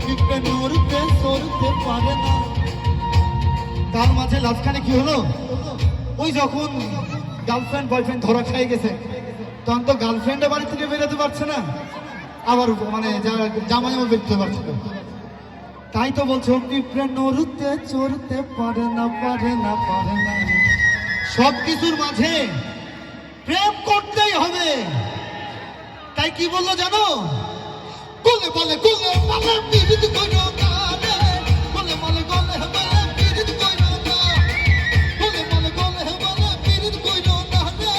পিঁপড়ে নড়তে চড়তে পারে না। তার মাঝে লাস্টখানে কি হলো, ওই যখন গার্লফ্রেন্ড বয়ফ্রেন্ড ধরা খেয়ে গেছে, তখন তো গার্লফ্রেন্ডের বাড়ি থেকে বেরোতে পারছে না, আবার মানে জামাইও বেরোতে পারছে না। তাই তো বলছে পিঁপড়ে নড়তে চড়তে পারে না, পারে না, পারে না। সব কিছুর মাঝে প্রেম করতেই হবে। তাই কি বললো জানো, কোলে বলে কোলে বলে পিরিত কইরো না রে, কোলে বলে কোলে বলে পিরিত কইরো না, কোলে বলে কোলে বলে পিরিত কইরো না রে,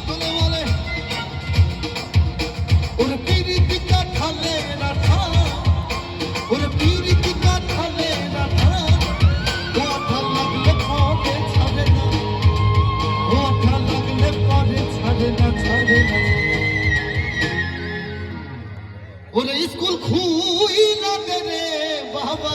কোলে বলে ওরে পিরিত কাঠালে রাঠা, ওরে পিরিত কাঠালে রাঠা, কথা লাগলে পরে ছাড়ে না, কথা লাগলে পরে ছাড়ে না, ছাড়ে না। ওরে স্কুল খুই লাগে রে বাবা,